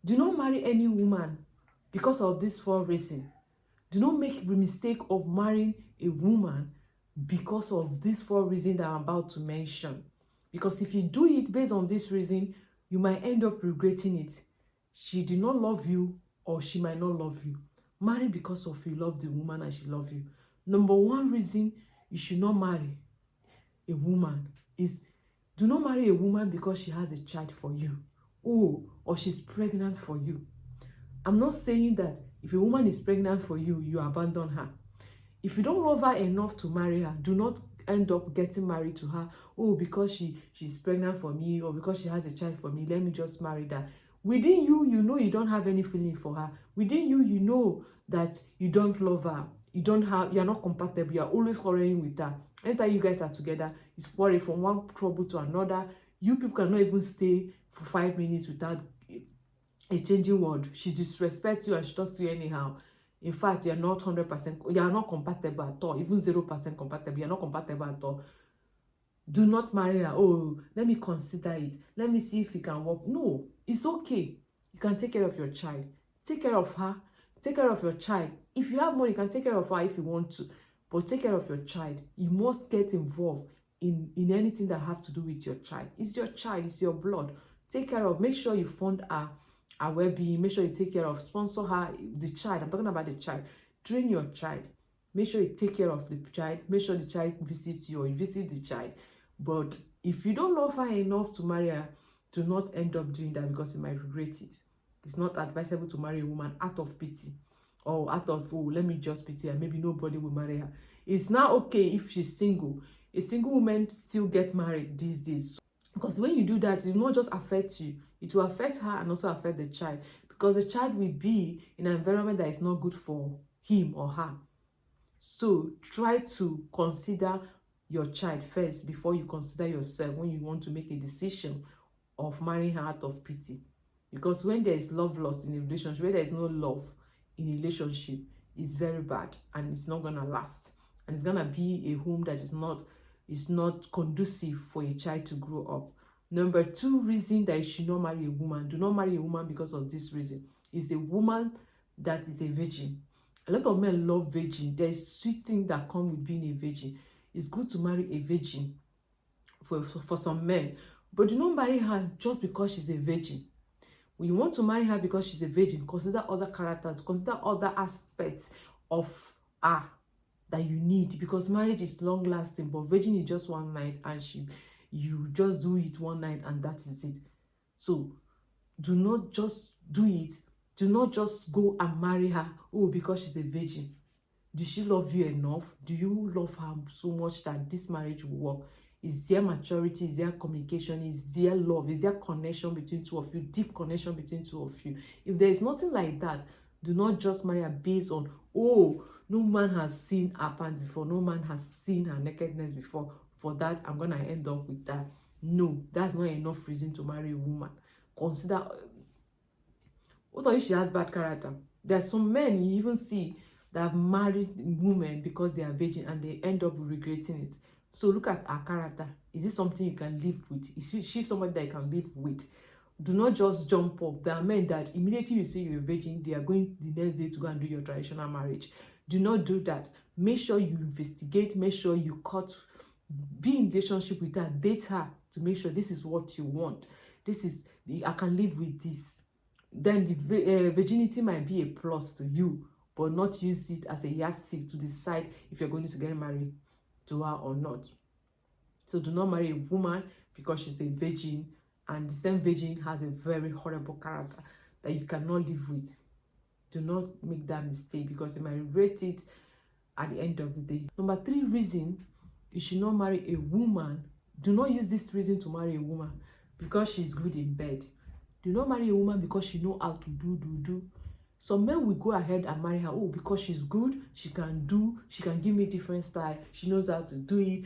Do not marry any woman because of this four reasons. Do not make the mistake of marrying a woman because of these four reasons that I'm about to mention. Because if you do it based on this reason, you might end up regretting it. She did not love you, or she might not love you. Marry because of you love the woman and she love you. Number one reason you should not marry a woman is, do not marry a woman because she has a child for you. Oh, or she's pregnant for you. I'm not saying that if a woman is pregnant for you, you abandon her. If you don't love her enough to marry her, do not end up getting married to her. Oh, because she's pregnant for me, or because she has a child for me, let me just marry that. Within you, you know you don't have any feeling for her. Within you, you know that you don't love her. You're not compatible. You're always quarreling with her. Anytime you guys are together, it's worry from one trouble to another. You people cannot even stay for 5 minutes without a changing word. She disrespects you and she talks to you anyhow. In fact, you're not 100%, you're not compatible at all, even 0% compatible, you're not compatible at all. Do not marry her. Oh, let me consider it. Let me see if it can work. No, it's okay. You can take care of your child. Take care of her. Take care of your child. If you have money, you can take care of her if you want to. But take care of your child. You must get involved in anything that have to do with your child. It's your child. It's your blood. Take care of. Make sure you fund her well-being. Make sure you take care of. Sponsor her. The child. I'm talking about the child. Train your child. Make sure you take care of the child. Make sure the child visits you or you visit the child. But if you don't love her enough to marry her, do not end up doing that, because you might regret it. It's not advisable to marry a woman out of pity, or out of, oh, let me just pity her, maybe nobody will marry her. It's not okay if she's single. A single woman still get married these days, because when you do that, it will not just affect you, it will affect her and also affect the child, because the child will be in an environment that is not good for him or her. So try to consider your child first before you consider yourself when you want to make a decision of marrying her out of pity. Because when there is love lost in a relationship, when there is no love in a relationship, it's very bad and it's not gonna last. And it's gonna be a home that is not conducive for a child to grow up. Number two reason that you should not marry a woman, do not marry a woman because of this reason, is a woman that is a virgin. A lot of men love virgin. There is sweet thing that come with being a virgin. It's good to marry a virgin for some men, but do not marry her just because she's a virgin. When you want to marry her because she's a virgin, consider other characters, consider other aspects of her that you need, because marriage is long lasting, but virgin is just one night, and you just do it one night and that is it. So do not just do it. Do not just go and marry her, oh, because she's a virgin. Does she love you enough? Do you love her so much that this marriage will work? Is there maturity? Is there communication? Is there love? Is there connection between two of you? Deep connection between two of you? If there is nothing like that, do not just marry her based on, oh, no man has seen her pants before, no man has seen her nakedness before. For that, I'm gonna end up with that. No, that's not enough reason to marry a woman. Consider, what if she has bad character? There's some men you even see that have married women because they are virgin and they end up regretting it. So look at her character. Is this something you can live with? Is she somebody that you can live with? Do not just jump up. There are men that immediately you say you're a virgin, they are going the next day to go and do your traditional marriage. Do not do that. Make sure you investigate. Make sure you be in relationship with her. Date her to make sure this is what you want. I can live with this. Then the virginity might be a plus to you, but not use it as a yardstick to decide if you're going to get married to her or not. So do not marry a woman because she's a virgin, and the same virgin has a very horrible character that you cannot live with. Do not make that mistake, because you might regret it at the end of the day. Number three reason you should not marry a woman. Do not use this reason to marry a woman because she's good in bed. Do not marry a woman because she know how to do. Some men will go ahead and marry her, oh, because she's good, she can give me different style, she knows how to do it,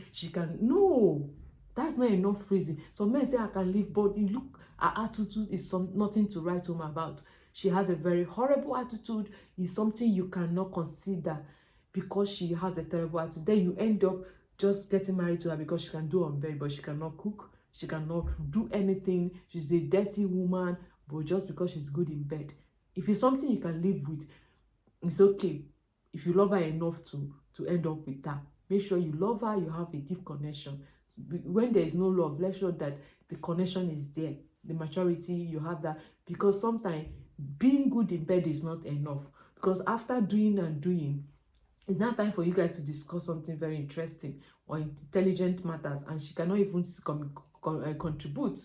no, that's not enough reason. Some men say I can live, but you look, her attitude is nothing to write home about. She has a very horrible attitude. It's something you cannot consider because she has a terrible attitude. Then you end up just getting married to her because she can do on bed, but she cannot cook, she cannot do anything, she's a dirty woman, but just because she's good in bed. If it's something you can live with, it's okay. If you love her enough to end up with her, make sure you love her, you have a deep connection. When there is no love, let's show that the connection is there, the maturity, you have that. Because sometimes being good in bed is not enough, because after doing and doing, it's now time for you guys to discuss something very interesting or intelligent matters, and she cannot even contribute.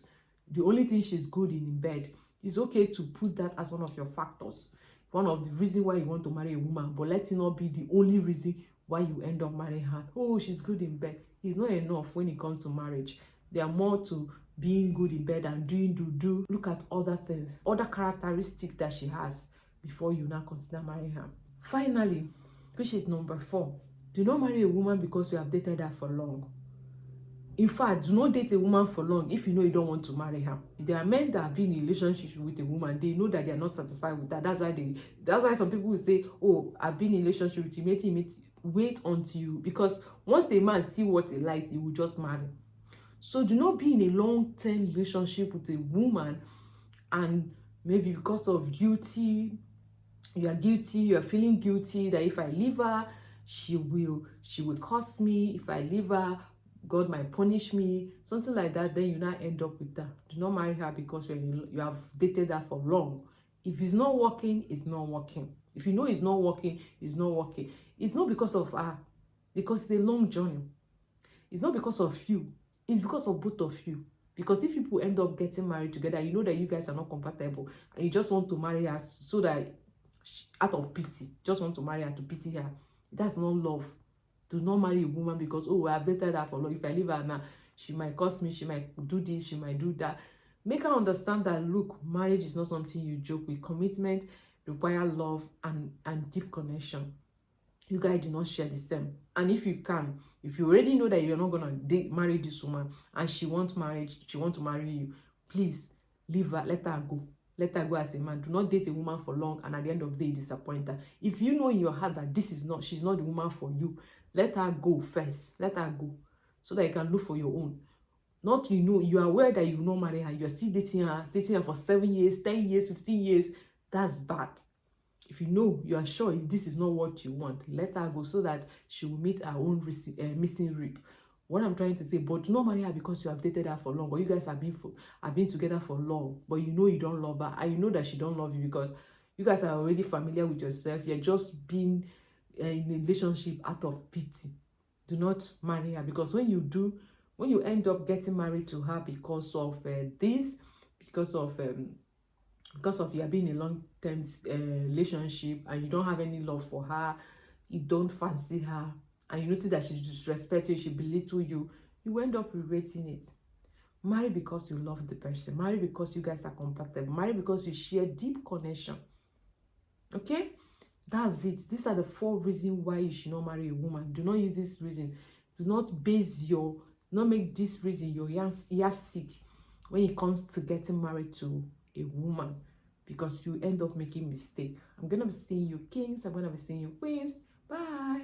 The only thing she's good in bed. It's okay to put that as one of your factors, one of the reasons why you want to marry a woman, but let it not be the only reason why you end up marrying her. Oh, she's good in bed. It's not enough when it comes to marriage. There are more to being good in bed and doing do. Look at other things, other characteristics that she has before you now consider marrying her. Finally, which is number 4, do not marry a woman because you have dated her for long. In fact, do not date a woman for long if you know you don't want to marry her. There are men that have been in a relationship with a woman, they know that they are not satisfied with that. That's why some people will say, oh, I've been in a relationship with you, wait until you, because once the man see what he likes, he will just marry. So do not be in a long-term relationship with a woman, and maybe because of guilty, you are feeling guilty that if I leave her, she will curse me. If I leave her, God might punish me, something like that. Then you now end up with her. Do not marry her because you have dated her for long. If it's not working, it's not working. If you know it's not working, it's not working. It's not because of her, because it's a long journey. It's not because of you, it's because of both of you. Because if people end up getting married together, you know that you guys are not compatible, and you just want to marry her so that, out of pity, just want to marry her to pity her. That's not love. Do not marry a woman because, oh, I've dated her for long. If I leave her now, she might curse me, she might do this, she might do that. Make her understand that, look, marriage is not something you joke with. Commitment requires love and deep connection. You guys do not share the same. And if you already know that you're not gonna marry this woman, and she wants marriage, she wants to marry you, please leave her, let her go. Let her go as a man. Do not date a woman for long and at the end of the day disappoint her. If you know in your heart that she's not the woman for you, let her go first. Let her go, so that you can look for your own. Not, you are aware that you will not marry her, you're still dating her for 7 years, 10 years, 15 years. That's bad. If you know, you are sure this is not what you want, let her go, so that she will meet her own missing rib. What I'm trying to say, but do not marry her because you have dated her for long, or you guys have been together for long, but you know you don't love her, and you know that she don't love you, because you guys are already familiar with yourself. You're just being in a relationship out of pity. Do not marry her, because when you end up getting married to her because of because of you are being in a long-term relationship, and you don't have any love for her, you don't fancy her, and you notice that she disrespects you, she belittles you, you end up regretting it. Marry because you love the person. Marry because you guys are compatible. Marry because you share deep connection. Okay? That's it. These are the 4 reasons why you should not marry a woman. Do not use this reason. Do not make this reason your yardstick when it comes to getting married to a woman, because you end up making mistake. I'm gonna be seeing you kings, I'm gonna be seeing you queens. Bye.